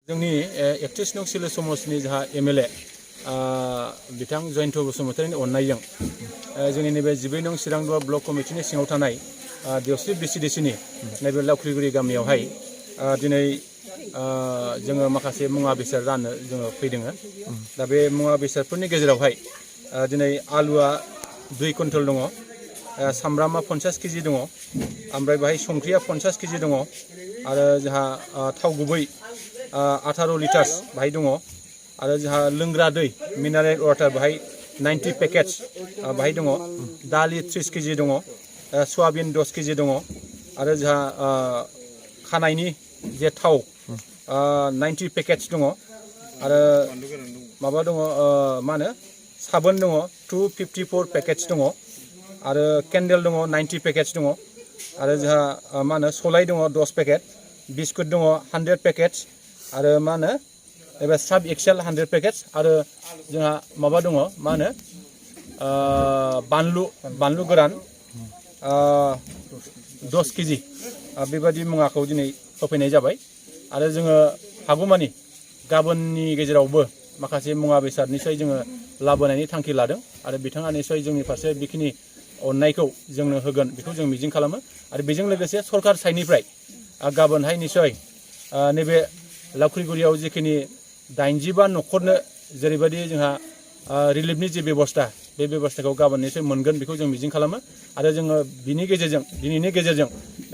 जोंनि 31 नं सिले समाजनि जाहा एमएलए बिथां जयन्त बसुमतारीनि अननायजों जोंनि नैबे 12 नं चिरांदुवा ब्लक कमिटिनि सिङाव थानाय देवस्रि बिसिडिसिनि नैबे लावख्रिगुरि गामियावहाय दिनै जोङो माखासे मुवा बेसाद राननो जोङो फैदों। दा बे मुवा बेसादफोरनि गेजेरावहाय दिनै आलुआ 2 कुइन्टल दङ, सामब्रामा 50 केजि दङ, ओमफ्राय बाहाय संख्रिया 50 केजि दङ आरो जोंहा थाव गुबै 18 लिटार्स बाहाय दङ आरो जोंहा लोंग्रा दै मिनारेल वाटार बाहाय 90 पेकेट्स बाहाय दङ, दालि 30 केजि दङ, सयाबिन 10 केजि दङ आरो जोंहा खानायनि जे थाव 90 पेकेट्स दङ आरो माबा दङ मा होनो साबोन दङ 254 पेकेट्स दङ आरो केन्डेल दङ 90 पेकेट्स दङ आरो जोंहा मा होनो सलाय दङ 10 पेकेट, बिस्कुट दङ 100 पेकेट्स आरो मा होनो एबा साब एक्सेल 100 पेकेट्स आरो जोंहा माबा दङ मा होनो बानलु गोरान 10 केजि बेबायदि मुवाखौ दिनै होफैनाय जाबाय आरो जोङो हागौमानि गाबोननि गेजेरावबो माखासे मुवा बेसाद निसय जोङो लाबोनायनि थांखि लादों आरो बिथाङा निसय जोंनि फारसे बेखिनि अननायखौ जोंनो होगोन बेखौ जों मिजिं खालामो आरो बेजों लोगोसे सरकार साइडनिफ्राय गाबोनहाय निसय नैबे लावख्रिगुरियाव जिखिनि 85 न'खरनो जेरैबायदि जोंहा रिलिफनि जे बेबस्था बे बेबस्थाखौ गाबोन निसय मोनगोन बेखौ जों मिजिं खालामो आरो जोङो दिनैनि गेजेरजों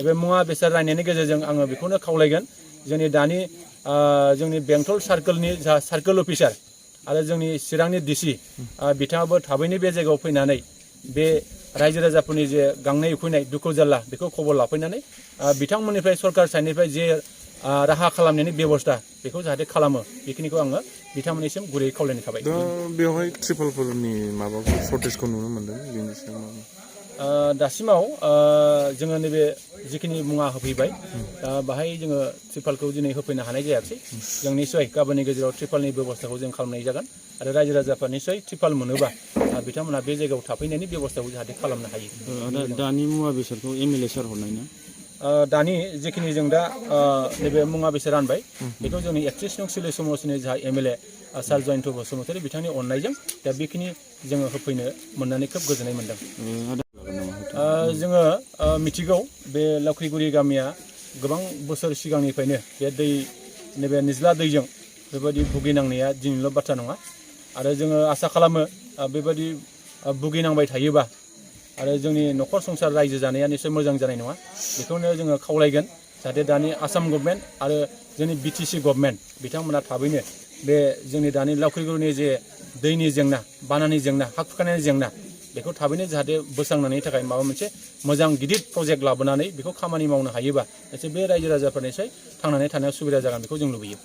बे मुवा बेसाद राननायनि गेजेरजों आङो बेखौनो खावलायगोन जोंनि दानि जोंनि बेंटल सार्कोलनि जा सार्कोल अफिसार आरो जोंनि चिरांनि डिसि बिथाङाबो थाबैनो बे जायगायाव फैनानै बे रायजो राजाफोरनि जे गांनाय उखैनाय दुखु जारला बेखौ खबर लाफैनानै बिथांमोननिफ्राय सरकार साइडनिफ्राय जे राहा खालामनायनि बेबस्था बेखौ जाहाथे खालामो बेखिनिखौ आङो बिथांमोननिसिम गुरैयै खावलायनाय थाबाय। दा बेवहाय ट्रिपालफोरनि माबाफोर सर्टेजखौ नुनो मोनदों बेनि सायाव दासिमाव जोङो नैबे जिखिनि मुवा होफैबाय बाहाय जोङो ट्रिपालखौ दिनै होफैनो हानाय जायाखै। जों निसय गाबोननि गेजेराव ट्रिपालनि बेबस्थाखौ जों खालामनाय जागोन आरो रायजो राजाफ्रा निसय ट्रिपाल मोनोबा बिथांमोनहा बे जायगायाव थाफैनायनि बेबस्थाखौ जाहाथे खालामनो हायो। दानि मुवा बेसादखौ एमएलए सार हरनाय ना? दानि जिखिनि जों दा नैबे मुवा बेसाद रानबाय बेखौ जोंनि 31 नं सिले समाजनि जा एमएलए सार जयन्त बसुमतारी बिथांनि अननायजों दा बेखिनि जोङो होफैनो मोननानै खोब गोजोननाय मोनदों। जोङो मिथिगौ बे लावख्रिगुरि गामिया गोबां बोसोर सिगांनिफ्रायनो बे नैबे निज्ला दैजों बेबायदि भुगिनांनाया दिनैल' बाथ्रा नङा आरो जोङो आसा खालामो बेबायदि भुगिनांबाय थायोबा आरो जोंनि न'खर संसार रायजो जानाया निसय मोजां जानाय नङा। बेखौनो जोङो खावलायगोन जाहाथे दानि आसाम गभर्नमेन्ट आरो जोंनि बिटिसि गभर्नमेन्ट बिथांमोना थाबैनो बे जोंनि दानि लावख्रिगुरिनि जे दैनि जेंना बानानि जेंना हा खुरखानायनि जेंना बेखौ थाबैनो जाहाथे बोस्रांनायनि थाखाय माबा मोनसे मोजां गिदिर प्रजेक्ट लाबोनानै बेखौ खामानि मावनो हायोबा एसे बे रायजो राजाफोरनिसै थांनानै थानायाव सुबिदा जागोन बेखौ जों लुबैयो।